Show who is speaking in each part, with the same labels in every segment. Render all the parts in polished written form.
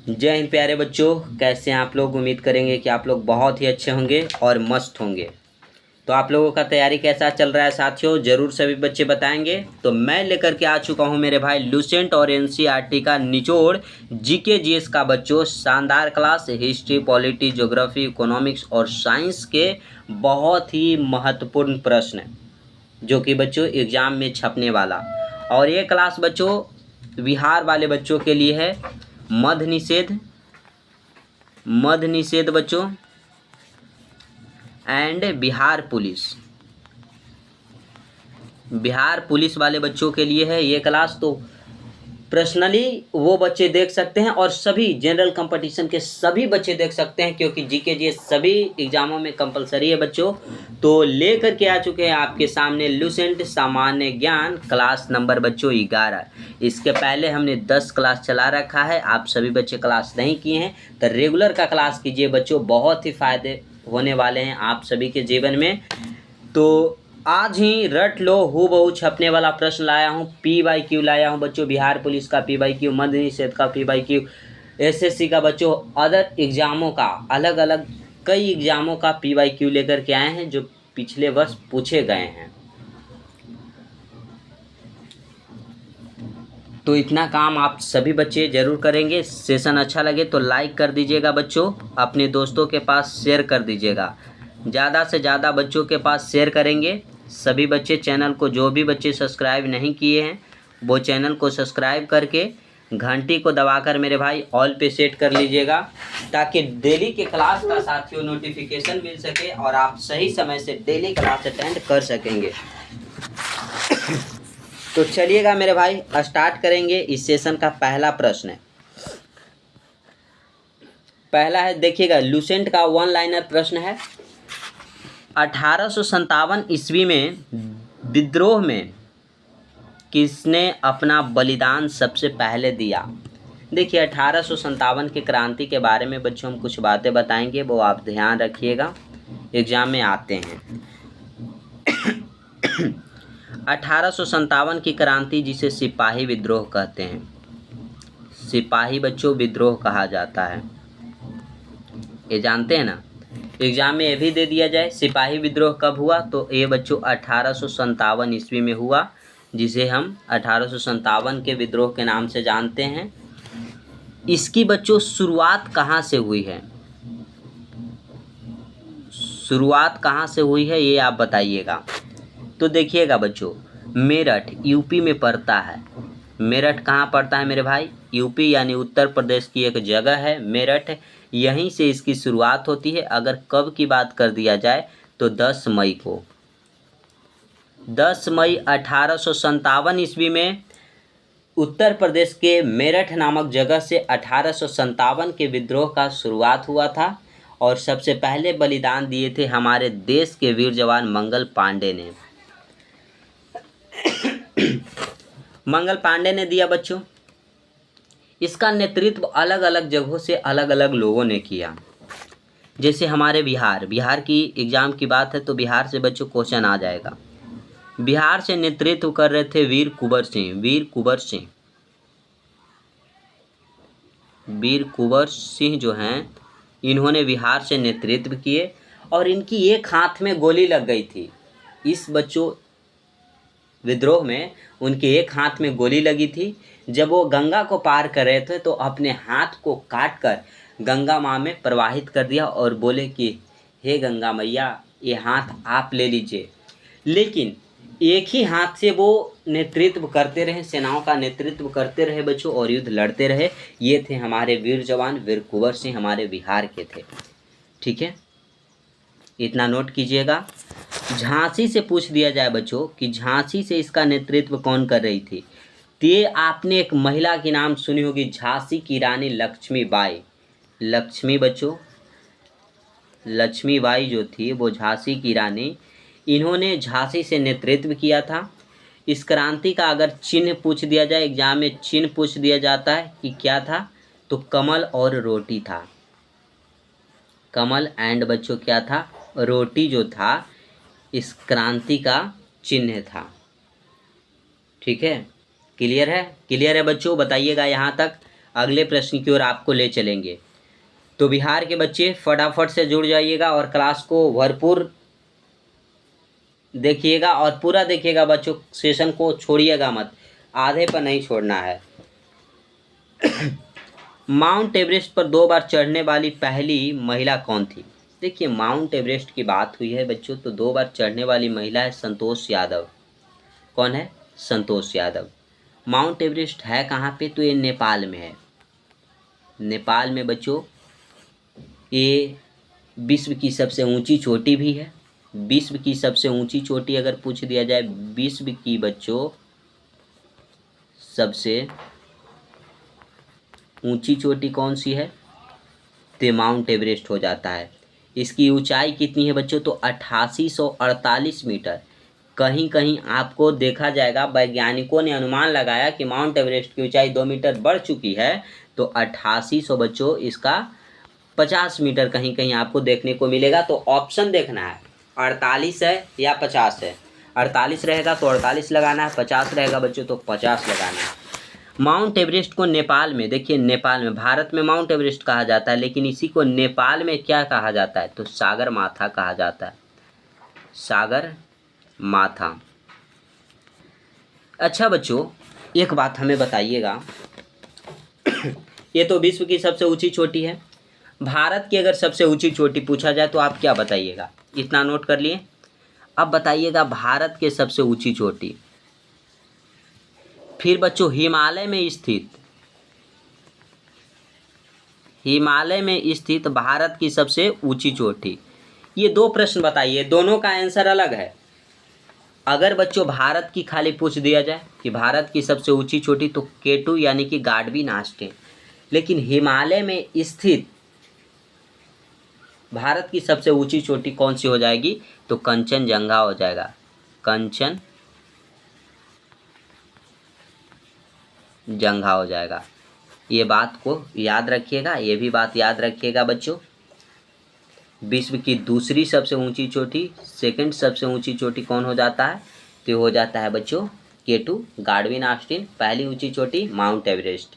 Speaker 1: जय हिंद प्यारे बच्चों, कैसे हैं आप लोग। उम्मीद करेंगे कि आप लोग बहुत ही अच्छे होंगे और मस्त होंगे। तो आप लोगों का तैयारी कैसा चल रहा है साथियों, ज़रूर सभी बच्चे बताएंगे। तो मैं लेकर के आ चुका हूं मेरे भाई लुसेंट और एनसीईआरटी का निचोड़ जीके जीएस का बच्चों शानदार class. History, polity, geography, economics और साइंस के बहुत ही महत्वपूर्ण प्रश्न जो कि बच्चों एग्ज़ाम में छपने वाला। और ये क्लास बच्चों बिहार वाले बच्चों के लिए है। मद्य निषेध बच्चों एंड बिहार पुलिस वाले बच्चों के लिए है ये क्लास। तो पर्सनली वो बच्चे देख सकते हैं और सभी जनरल कंपटीशन के सभी बच्चे देख सकते हैं, क्योंकि जीके जी सभी एग्जामों में कंपलसरी है बच्चों। तो लेकर के आ चुके हैं आपके सामने लुसेंट सामान्य ज्ञान क्लास नंबर बच्चों 11। इसके पहले हमने 10 क्लास चला रखा है। आप सभी बच्चे क्लास नहीं किए हैं तो रेगुलर का क्लास कीजिए बच्चों, बहुत ही फ़ायदे होने वाले हैं आप सभी के जीवन में। तो आज ही रट लो हूबहू छपने वाला प्रश्न लाया हूँ। PYQ लाया हूँ बच्चों, बिहार पुलिस का PYQ, मद्य निषेध का PYQ, SSC का बच्चों, अदर एग्ज़ामों का अलग अलग कई एग्ज़ामों का PYQ लेकर के आए हैं जो पिछले वर्ष पूछे गए हैं। तो इतना काम आप सभी बच्चे ज़रूर करेंगे। सेशन अच्छा लगे तो लाइक कर दीजिएगा बच्चों, अपने दोस्तों के पास शेयर कर दीजिएगा। ज़्यादा से ज़्यादा बच्चों के पास शेयर करेंगे। सभी बच्चे चैनल को, जो भी बच्चे सब्सक्राइब नहीं किए हैं वो चैनल को सब्सक्राइब करके घंटी को दबाकर मेरे भाई ऑल पे सेट कर लीजिएगा, ताकि डेली के क्लास का साथियों नोटिफिकेशन मिल सके और आप सही समय से डेली क्लास अटेंड कर सकेंगे। तो चलिएगा मेरे भाई स्टार्ट करेंगे। इस सेशन का पहला प्रश्न है, पहला है देखिएगा, लुसेंट का वन लाइनर प्रश्न है। 1857 ईस्वी में विद्रोह में किसने अपना बलिदान सबसे पहले दिया। देखिए 1857 की क्रांति के बारे में बच्चों हम कुछ बातें बताएंगे, वो आप ध्यान रखिएगा, एग्जाम में आते हैं। 1857 की क्रांति जिसे सिपाही विद्रोह कहते हैं, सिपाही बच्चों विद्रोह कहा जाता है, ये जानते हैं ना। एग्जाम में ये भी दे दिया जाए सिपाही विद्रोह कब हुआ, तो ये बच्चों 1857 ईस्वी में हुआ, जिसे हम 1857 के विद्रोह के नाम से जानते हैं। इसकी बच्चों शुरुआत कहाँ से हुई है, शुरुआत कहाँ से हुई है ये आप बताइएगा। तो देखिएगा बच्चों, मेरठ यूपी में पड़ता है। मेरठ कहाँ पड़ता है मेरे भाई, यूपी यानी उत्तर प्रदेश की एक जगह है मेरठ, यहीं से इसकी शुरुआत होती है। अगर कब की बात कर दिया जाए तो 10 मई को, 10 मई 1857 ईस्वी में उत्तर प्रदेश के मेरठ नामक जगह से 1857 के विद्रोह का शुरुआत हुआ था। और सबसे पहले बलिदान दिए थे हमारे देश के वीर जवान मंगल पांडे ने। मंगल पांडे ने दिया बच्चों। इसका नेतृत्व अलग अलग जगहों से अलग अलग लोगों ने किया। जैसे हमारे बिहार की एग्ज़ाम की बात है तो बिहार से बच्चों क्वेश्चन आ जाएगा। बिहार से नेतृत्व कर रहे थे वीर कुंवर सिंह जो हैं, इन्होंने बिहार से नेतृत्व किए और इनकी एक हाथ में गोली लग गई थी। इस बच्चों विद्रोह में उनके एक हाथ में गोली लगी थी। जब वो गंगा को पार कर रहे थे तो अपने हाथ को काट कर गंगा माँ में प्रवाहित कर दिया और बोले कि हे गंगा मैया, ये हाथ आप ले लीजिए। लेकिन एक ही हाथ से वो नेतृत्व करते रहे, सेनाओं का नेतृत्व करते रहे बच्चों और युद्ध लड़ते रहे। ये थे हमारे वीर जवान वीर कुंवर सिंह, हमारे बिहार के थे। ठीक है, इतना नोट कीजिएगा। झांसी से पूछ दिया जाए बच्चों कि झांसी से इसका नेतृत्व कौन कर रही थी, तो ये आपने एक महिला की नाम सुनी होगी, झांसी की रानी लक्ष्मीबाई। लक्ष्मीबाई जो थी वो झांसी की रानी, इन्होंने झांसी से नेतृत्व किया था। इस क्रांति का अगर चिन्ह पूछ दिया जाए, एग्जाम में चिन्ह पूछ दिया जाता है कि क्या था, तो कमल और रोटी था। कमल एंड बच्चों क्या था, रोटी जो था इस क्रांति का चिन्ह था। ठीक है, क्लियर है बच्चों, बताइएगा यहाँ तक। अगले प्रश्न की ओर आपको ले चलेंगे। तो बिहार के बच्चे फटाफट से जुड़ जाइएगा और क्लास को भरपूर देखिएगा और पूरा देखिएगा बच्चों, सेशन को छोड़िएगा मत, आधे पर नहीं छोड़ना है। माउंट एवरेस्ट पर 2 बार चढ़ने वाली पहली महिला कौन थी? देखिए माउंट एवरेस्ट की बात हुई है बच्चों, तो 2 बार चढ़ने वाली महिला है संतोष यादव। कौन है? संतोष यादव। माउंट एवरेस्ट है कहाँ पे? तो ये नेपाल में है। नेपाल में बच्चों ये विश्व की सबसे ऊंची चोटी भी है। विश्व की सबसे ऊंची चोटी अगर पूछ दिया जाए, विश्व की बच्चों सबसे ऊंची चोटी कौन सी है? तो माउंट एवरेस्ट हो जाता है। इसकी ऊंचाई कितनी है बच्चों? तो 8848 मीटर। कहीं कहीं आपको देखा जाएगा, वैज्ञानिकों ने अनुमान लगाया कि माउंट एवरेस्ट की ऊंचाई 2 मीटर बढ़ चुकी है, तो 8800 बच्चों इसका 50 मीटर कहीं कहीं आपको देखने को मिलेगा। तो ऑप्शन देखना है, 48 है या 50 है। 48 रहेगा तो 48 लगाना है, 50 रहेगा बच्चों तो 50 लगाना है। माउंट एवरेस्ट को नेपाल में, देखिए नेपाल में, भारत में माउंट एवरेस्ट कहा जाता है, लेकिन इसी को नेपाल में क्या कहा जाता है? तो सागर माथा कहा जाता है। सागर माथा। अच्छा बच्चों एक बात हमें बताइएगा, ये तो विश्व की सबसे ऊंची चोटी है। भारत की अगर सबसे ऊंची चोटी पूछा जाए तो आप क्या बताइएगा? इतना नोट कर लिए। अब बताइएगा भारत के सबसे ऊंची चोटी। फिर बच्चों हिमालय में स्थित भारत की सबसे ऊंची चोटी। ये 2 प्रश्न बताइए, दोनों का आंसर अलग है। अगर बच्चों भारत की खाली पूछ दिया जाए कि भारत की सबसे ऊंची चोटी, तो K2 यानी कि गाडवीन आस्टीन। लेकिन हिमालय में स्थित भारत की सबसे ऊंची चोटी कौन सी हो जाएगी? तो कंचनजंगा हो जाएगा। कंचनजंगा हो जाएगा। ये बात को याद रखिएगा, ये भी बात याद रखिएगा बच्चों। विश्व की दूसरी सबसे ऊंची चोटी, सेकंड सबसे ऊंची चोटी कौन हो जाता है? तो हो जाता है बच्चों K2 गाडवीन आस्टीन। पहली ऊंची चोटी माउंट एवरेस्ट।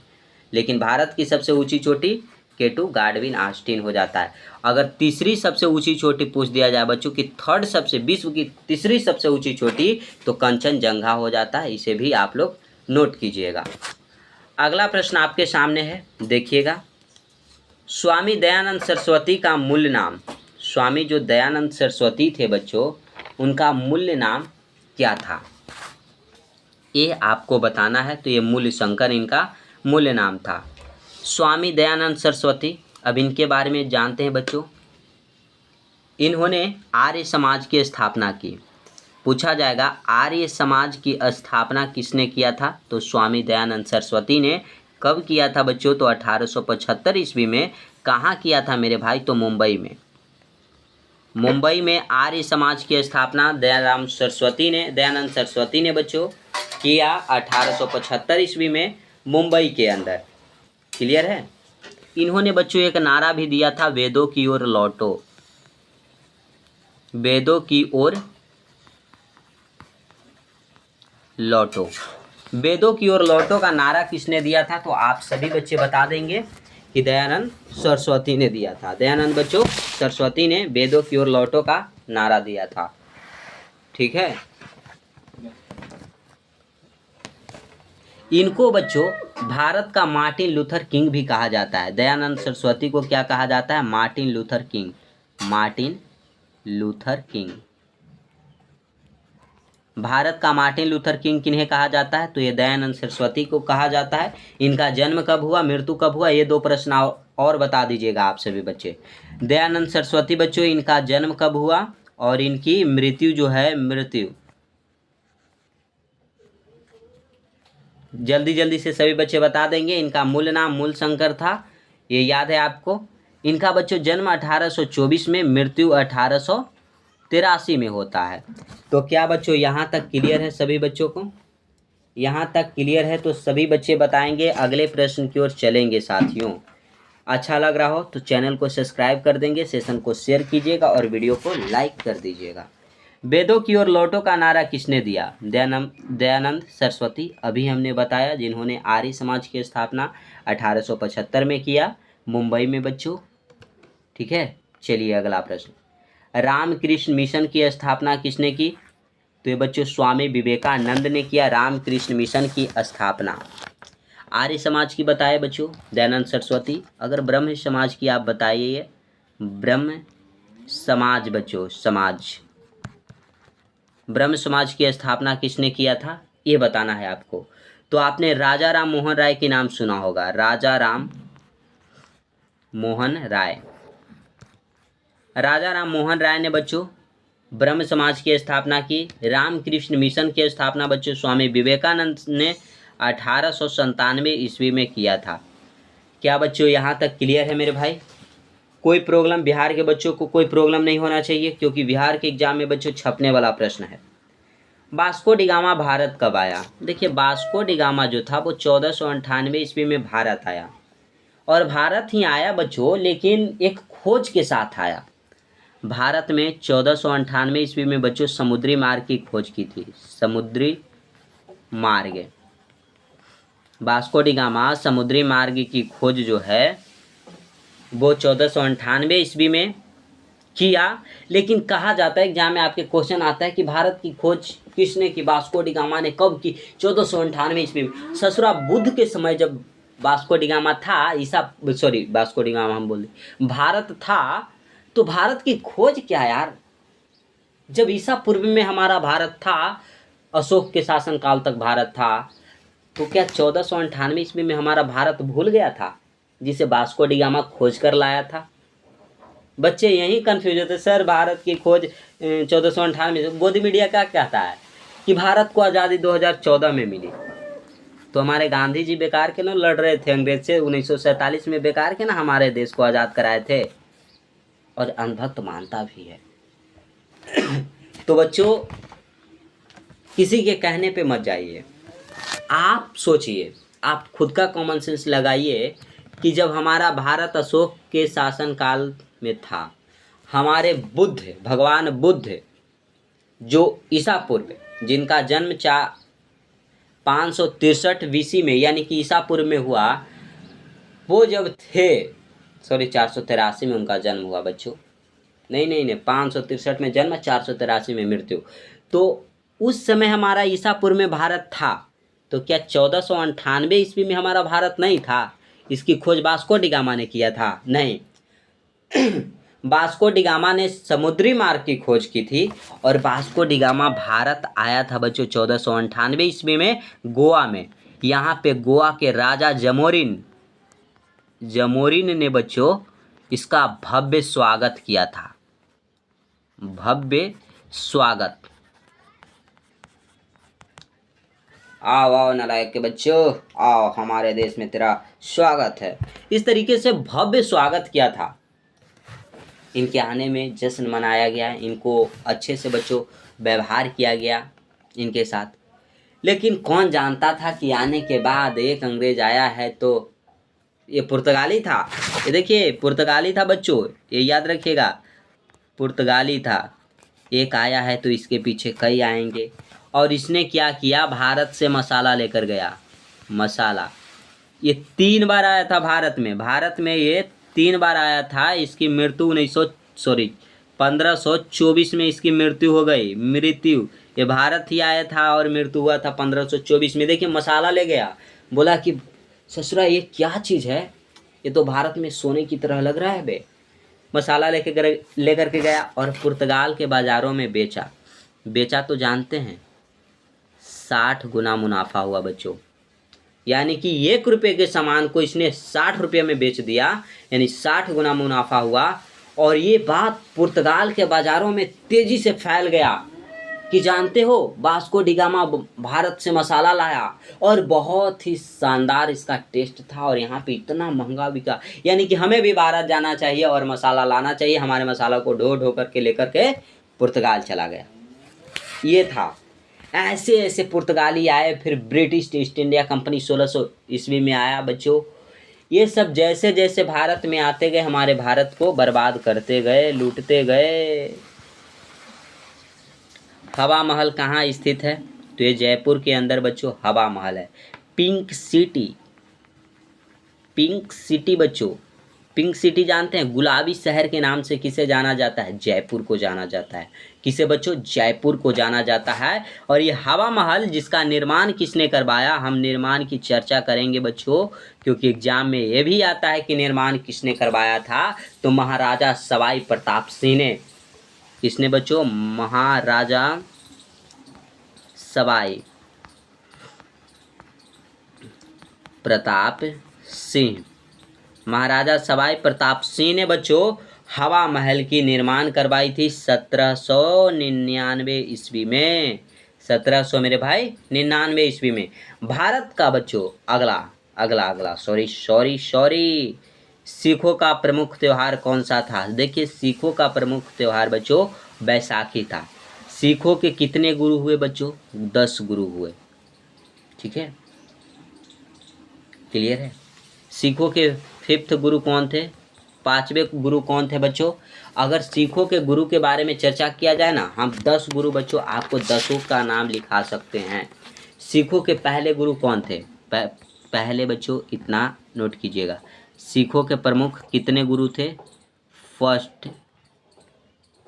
Speaker 1: लेकिन भारत की सबसे ऊंची चोटी K2 गाडवीन आस्टीन हो जाता है। अगर तीसरी सबसे ऊंची चोटी पूछ दिया जाए बच्चों की थर्ड सबसे, विश्व की तीसरी सबसे ऊंची चोटी, तो कंचनजंगा हो जाता है। इसे भी आप लोग नोट कीजिएगा। अगला प्रश्न आपके सामने है, देखिएगा। स्वामी दयानंद सरस्वती का मूल नाम, स्वामी जो दयानंद सरस्वती थे बच्चों, उनका मूल नाम क्या था? ये आपको बताना है। तो ये मूल शंकर इनका मूल नाम था, स्वामी दयानंद सरस्वती। अब इनके बारे में जानते हैं बच्चों। इन्होंने आर्य समाज की स्थापना की। पूछा जाएगा आर्य समाज की स्थापना किसने किया था? तो स्वामी दयानंद सरस्वती ने। कब किया था बच्चों? तो 1875 ईस्वी में। कहाँ किया था मेरे भाई? तो मुंबई में। मुंबई में आर्य समाज की स्थापना दयानंद सरस्वती ने बच्चों किया 1875 ईस्वी में मुंबई के अंदर। क्लियर है? इन्होंने बच्चों एक नारा भी दिया था, वेदों की ओर लौटो। वेदों की ओर लौटो। वेदों की ओर लौटो का नारा किसने दिया था? तो आप सभी बच्चे बता देंगे कि दयानंद सरस्वती ने दिया था। दयानंद बच्चों सरस्वती ने वेदों की ओर लौटो का नारा दिया था। ठीक है। इनको बच्चों भारत का मार्टिन लूथर किंग भी कहा जाता है। दयानंद सरस्वती को क्या कहा जाता है? Martin Luther king. Martin Luther king. Bharat का मार्टिन लूथर किंग किन्हें कहा जाता है? तो ये दयानंद सरस्वती को कहा जाता है। इनका जन्म कब हुआ, मृत्यु कब हुआ, ये 2 प्रश्न और बता दीजिएगा आप सभी बच्चे। दयानंद सरस्वती बच्चों इनका जन्म कब हुआ और इनकी मृत्यु जो है, मृत्यु जल्दी जल्दी से सभी बच्चे बता देंगे। इनका मूल नाम मूल शंकर था, ये याद है आपको। इनका बच्चों जन्म 1824 में, मृत्यु 1883 में होता है। तो क्या बच्चों यहाँ तक क्लियर है सभी बच्चों को? यहाँ तक क्लियर है तो सभी बच्चे बताएंगे। अगले प्रश्न की ओर चलेंगे साथियों। अच्छा लग रहा हो तो चैनल को सब्सक्राइब कर देंगे, सेशन को शेयर कीजिएगा और वीडियो को लाइक कर दीजिएगा। वेदों की ओर लौटो का नारा किसने दिया? दयानंद सरस्वती, अभी हमने बताया, जिन्होंने आर्य समाज की स्थापना 1875 में किया, मुंबई में बच्चों। ठीक है, चलिए अगला प्रश्न। रामकृष्ण मिशन की स्थापना किसने की? तो ये बच्चों स्वामी विवेकानंद ने किया रामकृष्ण मिशन की स्थापना। आर्य समाज की बताए बच्चों दयानंद सरस्वती। अगर ब्रह्म समाज की आप बताइए, ब्रह्म समाज बच्चों, समाज, ब्रह्म समाज की स्थापना किसने किया था, ये बताना है आपको। तो आपने राजा राम मोहन राय के नाम सुना होगा, राजा राम मोहन राय। राजा राम मोहन राय ने बच्चों ब्रह्म समाज की स्थापना की। रामकृष्ण मिशन की स्थापना बच्चों स्वामी विवेकानंद ने 1897 ईस्वी में किया था। क्या बच्चों यहाँ तक क्लियर है मेरे भाई? कोई प्रॉब्लम बिहार के बच्चों को, कोई प्रॉब्लम नहीं होना चाहिए, क्योंकि बिहार के एग्जाम में बच्चों छपने वाला प्रश्न है। वास्को डिगामा भारत कब आया? देखिए वास्को डिगामा जो था वो 1498 ईस्वी में भारत आया, और भारत ही आया बच्चों, लेकिन एक खोज के साथ आया। भारत में 1498 ईस्वी में बच्चों समुद्री मार्ग की खोज की थी, समुद्री मार्ग। वास्को डिगामा समुद्री मार्ग की खोज जो है वो 1498 ईस्वी में किया। लेकिन कहा जाता है एग्जाम में आपके क्वेश्चन आता है कि भारत की खोज किसने की, वास्को डिगामा ने कब की? 1498 ईस्वी में। ससुरा बुद्ध के समय जब वास्को डिगामा था, वास्को डिगामा हम बोल रहे, भारत था, तो भारत की खोज क्या यार? जब ईसा पूर्व में हमारा भारत था, अशोक के शासन काल तक भारत था, तो क्या 1498 ईस्वी में हमारा भारत भूल गया था जिसे वास्को डिगामा खोज कर लाया था? बच्चे यही कंफ्यूज होते, सर भारत की खोज 1498 में। गोदी मीडिया क्या कहता है कि भारत को आज़ादी 2014 में मिली। तो हमारे गांधी जी बेकार के ना लड़ रहे थे अंग्रेज से 1947 में, बेकार के ना हमारे देश को आज़ाद कराए थे, और अंधभक्त मानता भी है। तो बच्चों किसी के कहने पे मत जाइए, आप सोचिए, आप खुद का कॉमन सेंस लगाइए कि जब हमारा भारत अशोक के शासनकाल में था, हमारे बुद्ध, भगवान बुद्ध जो ईसा पूर्व, जिनका जन्म 563 BC में यानी कि ईसा पूर्व में हुआ, वो जब थे, 483 में उनका जन्म हुआ बच्चों, नहीं 563 में जन्म, 483 में मृत्यु। तो उस समय हमारा ईसा पूर्व में भारत था, तो क्या 1498 ईस्वी में हमारा भारत नहीं था? इसकी खोज वास्को डिगामा ने किया था? नहीं। वास्को डिगामा ने समुद्री मार्ग की खोज की थी, और वास्को डिगामा भारत आया था बच्चों 1498 ईस्वी में गोवा में। यहाँ पे गोवा के राजा जमोरिन ने बच्चों इसका भव्य स्वागत किया था, भव्य स्वागत। आओ आओ नालायक के बच्चों, आओ हमारे देश में तेरा स्वागत है। इस तरीके से भव्य स्वागत किया था। इनके आने में जश्न मनाया गया, इनको अच्छे से बच्चों व्यवहार किया गया इनके साथ। लेकिन कौन जानता था कि आने के बाद एक अंग्रेज आया है तो ये पुर्तगाली था। ये देखिए पुर्तगाली था बच्चों, ये याद रखिएगा, पुर्तगाली था। एक आया है तो इसके पीछे कई आएंगे। और इसने क्या किया, भारत से मसाला लेकर गया। मसाला ये 3 बार आया था भारत में ये 3 बार आया था। इसकी मृत्यु 1524 में इसकी मृत्यु हो गई। ये भारत ही आया था और मृत्यु हुआ था 1524 में। देखिए मसाला ले गया, बोला कि ससुरा ये क्या चीज़ है, ये तो भारत में सोने की तरह लग रहा है बे। मसाला लेकर के गया और पुर्तगाल के बाज़ारों में बेचा तो जानते हैं 60 गुना मुनाफा हुआ बच्चों। यानी कि 1 रुपये के सामान को इसने 60 रुपये में बेच दिया, यानी 60 गुना मुनाफा हुआ। और ये बात पुर्तगाल के बाज़ारों में तेज़ी से फैल गया कि जानते हो वास्को डिगामा भारत से मसाला लाया, और बहुत ही शानदार इसका टेस्ट था, और यहाँ पे इतना महंगा बिका। यानी कि हमें भी भारत जाना चाहिए और मसाला लाना चाहिए। हमारे मसाला को ढो करके लेकर के पुर्तगाल चला गया। ये था, ऐसे ऐसे पुर्तगाली आए। फिर ब्रिटिश ईस्ट इंडिया कंपनी 1600 ईस्वी में आया बच्चों। ये सब जैसे जैसे भारत में आते गए, हमारे भारत को बर्बाद करते गए, लूटते गए। हवा महल कहाँ स्थित है? तो ये जयपुर के अंदर बच्चों हवा महल है। पिंक सिटी, पिंक सिटी बच्चों, पिंक सिटी जानते हैं? गुलाबी शहर के नाम से किसे जाना जाता है? जयपुर को जाना जाता है। किसे बच्चों? जयपुर को जाना जाता है। और ये हवा महल जिसका निर्माण किसने करवाया, हम निर्माण की चर्चा करेंगे बच्चों, क्योंकि एग्जाम में ये भी आता है कि निर्माण किसने करवाया था। तो महाराजा सवाई प्रताप सिंह ने। किसने बच्चों? महाराजा सवाई प्रताप सिंह, महाराजा सवाई प्रताप सिंह ने बच्चों हवा महल की निर्माण करवाई थी 1799 ईस्वी में। 1700 मेरे भाई 99 ईस्वी में। भारत का बच्चों अगला अगला अगला सॉरी सिखों का प्रमुख त्योहार कौन सा था? देखिए सिखों का प्रमुख त्योहार बच्चों बैसाखी था। सिखों के कितने गुरु हुए बच्चों? 10 गुरु हुए। ठीक है, क्लियर है? सिखों के 5th गुरु कौन थे? 5वें गुरु कौन थे बच्चों? अगर सिखों के गुरु के बारे में चर्चा किया जाए ना, हम 10 गुरु बच्चों आपको 10 का नाम लिखा सकते हैं। सिखों के पहले गुरु कौन थे? पहले बच्चों इतना नोट कीजिएगा, सिखों के प्रमुख कितने गुरु थे?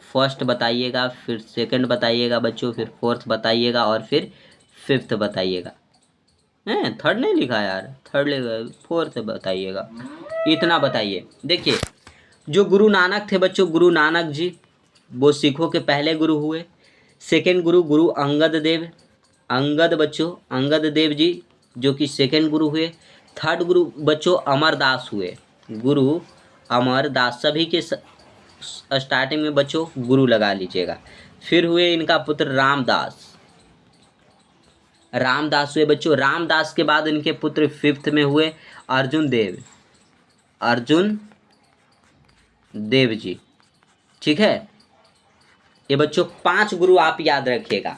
Speaker 1: फर्स्ट बताइएगा, फिर सेकंड बताइएगा बच्चों, फिर 4th बताइएगा और फिर 5th बताइएगा। हैं, 3rd नहीं लिखा यार, 4th बताइएगा, इतना बताइए। देखिए जो गुरु नानक थे बच्चों, गुरु नानक जी वो सिखों के पहले गुरु हुए। सेकंड गुरु गुरु अंगद देव, अंगद बच्चों अंगद देव जी जो कि सेकंड गुरु हुए। 3rd गुरु बच्चों अमरदास हुए, गुरु अमरदास। सभी के स्टार्टिंग में बच्चों गुरु लगा लीजिएगा। फिर हुए इनका पुत्र रामदास, रामदास हुए बच्चों। रामदास के बाद इनके पुत्र 5th में हुए अर्जुन देव, अर्जुन देव जी। ठीक है, ये बच्चों 5 गुरु आप याद रखिएगा।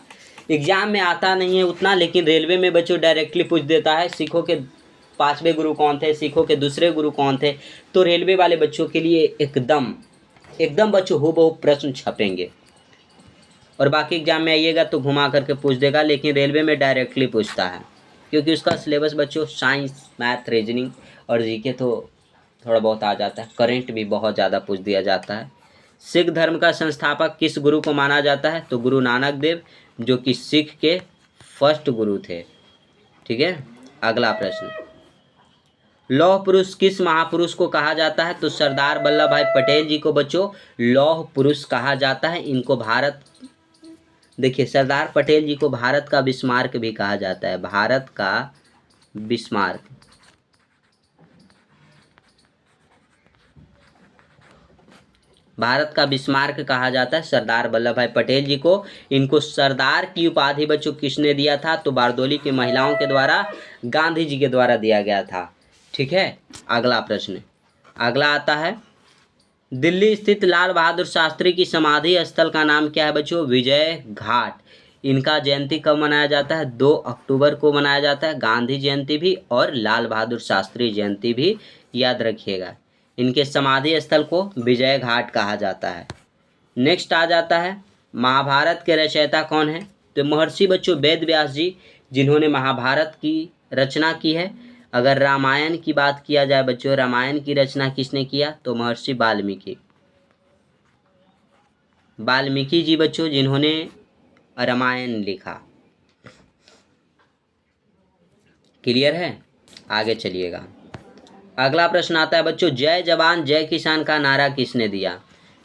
Speaker 1: एग्जाम में आता नहीं है उतना, लेकिन रेलवे में बच्चों डायरेक्टली पूछ देता है सिखों के 5वें गुरु कौन थे, सिखों के दूसरे गुरु कौन थे। तो रेलवे वाले बच्चों के लिए एकदम बच्चों हूबहू प्रश्न छपेंगे। और बाकी एग्जाम में आइएगा तो घुमा करके पूछ देगा, लेकिन रेलवे में डायरेक्टली पूछता है, क्योंकि उसका सिलेबस बच्चों साइंस, मैथ, रीजनिंग और जीके तो थोड़ा बहुत आ जाता है। करेंट भी बहुत ज़्यादा पूछ दिया जाता है। सिख धर्म का संस्थापक किस गुरु को माना जाता है? तो गुरु नानक देव, जो कि सिख के फर्स्ट गुरु थे। ठीक है, अगला प्रश्न, लौह पुरुष किस महापुरुष को कहा जाता है? तो सरदार वल्लभ भाई पटेल जी को बच्चों लौह पुरुष कहा जाता है। इनको भारत, देखिए सरदार पटेल जी को भारत का बिस्मार्क भी कहा जाता है, भारत का बिस्मार्क। भारत का बिस्मार्क कहा जाता है सरदार वल्लभ भाई पटेल जी को। इनको सरदार की उपाधि बच्चों किसने दिया था? तो बारदोली की महिलाओं के द्वारा, गांधी जी के द्वारा दिया गया था। ठीक है, अगला प्रश्न, अगला आता है, दिल्ली स्थित लाल बहादुर शास्त्री की समाधि स्थल का नाम क्या है बच्चों? विजय घाट। इनका जयंती कब मनाया जाता है? 2 अक्टूबर को मनाया जाता है। गांधी जयंती भी और लाल बहादुर शास्त्री जयंती भी याद रखिएगा। इनके समाधि स्थल को विजय घाट कहा जाता है। नेक्स्ट आ जाता है, महाभारत के रचयिता कौन है? तो महर्षि बच्चों वेद व्यास जी, जिन्होंने महाभारत की रचना की है। अगर रामायण की बात किया जाए बच्चों, रामायण की रचना किसने किया? तो महर्षि वाल्मीकि, वाल्मीकि जी बच्चों, जिन्होंने रामायण लिखा। क्लियर है? आगे चलिएगा। अगला प्रश्न आता है बच्चों, जय जवान जय किसान का नारा किसने दिया?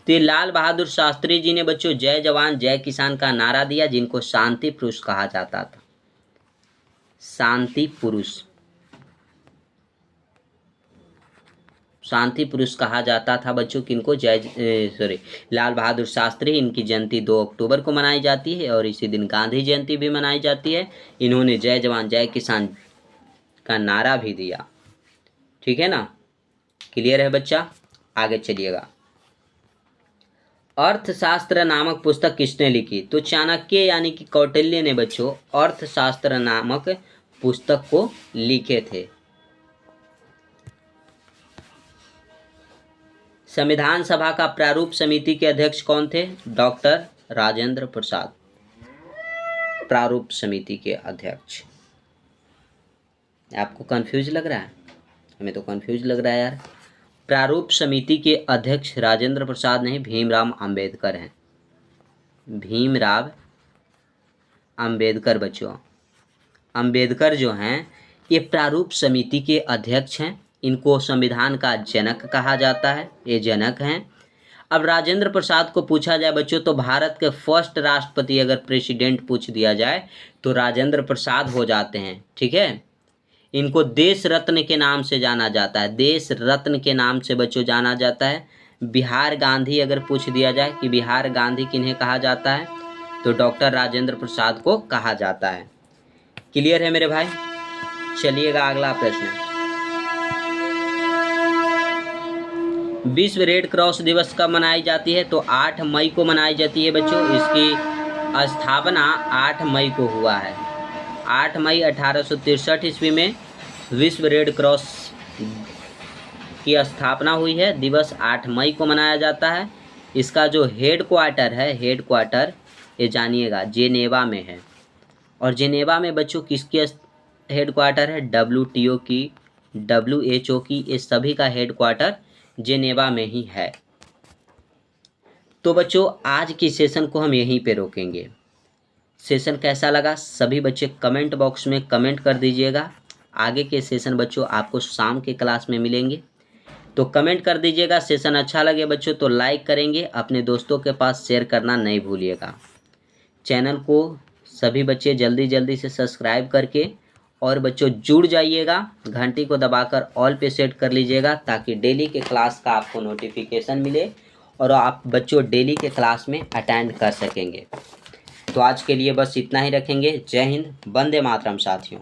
Speaker 1: तो लाल बहादुर शास्त्री जी ने बच्चों जय जवान जय किसान का नारा दिया, जिनको शांति पुरुष कहा जाता था। शांति पुरुष, शांति पुरुष कहा जाता था बच्चों किनको? लाल बहादुर शास्त्री। इनकी जयंती 2 अक्टूबर को मनाई जाती है और इसी दिन गांधी जयंती भी मनाई जाती है। इन्होंने जय जवान जय किसान का नारा भी दिया। ठीक है ना, क्लियर है बच्चा? आगे चलिएगा। अर्थशास्त्र नामक पुस्तक किसने लिखी? तो चाणक्य यानी कि कौटिल्य ने बच्चों अर्थशास्त्र नामक पुस्तक को लिखे थे। संविधान सभा का प्रारूप समिति के अध्यक्ष कौन थे? डॉक्टर राजेंद्र प्रसाद। प्रारूप समिति के अध्यक्ष। आपको कंफ्यूज लग रहा है? हमें तो कंफ्यूज लग रहा है यार। प्रारूप समिति के अध्यक्ष राजेंद्र प्रसाद नहीं, भीमराव अंबेडकर हैं। भीमराव अंबेडकर बच्चों, अंबेडकर जो हैं ये प्रारूप समिति के अध्यक्ष हैं। इनको संविधान का जनक कहा जाता है, ये जनक हैं। अब राजेंद्र प्रसाद को पूछा जाए बच्चों तो भारत के फर्स्ट राष्ट्रपति अगर प्रेसिडेंट पूछ दिया जाए तो राजेंद्र प्रसाद हो जाते हैं, ठीक है। इनको देश रत्न के नाम से जाना जाता है, देश रत्न के नाम से बच्चों जाना जाता है। बिहार गांधी अगर पूछ दिया जाए कि बिहार गांधी किन्हें कहा जाता है तो डॉक्टर राजेंद्र प्रसाद को कहा जाता है। क्लियर है मेरे भाई? चलिएगा अगला प्रश्न। विश्व रेड क्रॉस दिवस कब मनाई जाती है? तो 8 मई को मनाई जाती है बच्चों। इसकी स्थापना 8 मई को हुआ है। 8 मई 1863 ईस्वी में विश्व रेड क्रॉस की स्थापना हुई है। दिवस 8 मई को मनाया जाता है। इसका जो हेड क्वार्टर है, हेड क्वार्टर ये जानिएगा जेनेवा में है। और जेनेवा में बच्चों किसकी हेड क्वार्टर है? WTO की, WHO की, ये सभी का हेड क्वार्टर जेनेवा में ही है। तो बच्चों आज की सेशन को हम यहीं पे रोकेंगे। सेशन कैसा लगा सभी बच्चे कमेंट बॉक्स में कमेंट कर दीजिएगा। आगे के सेशन बच्चों आपको शाम के क्लास में मिलेंगे, तो कमेंट कर दीजिएगा। सेशन अच्छा लगे बच्चों तो लाइक करेंगे, अपने दोस्तों के पास शेयर करना नहीं भूलिएगा। चैनल को सभी बच्चे जल्दी जल्दी से सब्सक्राइब करके और बच्चों जुड़ जाइएगा। घंटी को दबाकर ऑल पे सेट कर लीजिएगा ताकि डेली के क्लास का आपको नोटिफिकेशन मिले और आप बच्चों डेली के क्लास में अटेंड कर सकेंगे। तो आज के लिए बस इतना ही रखेंगे। जय हिंद, वंदे मातरम साथियों।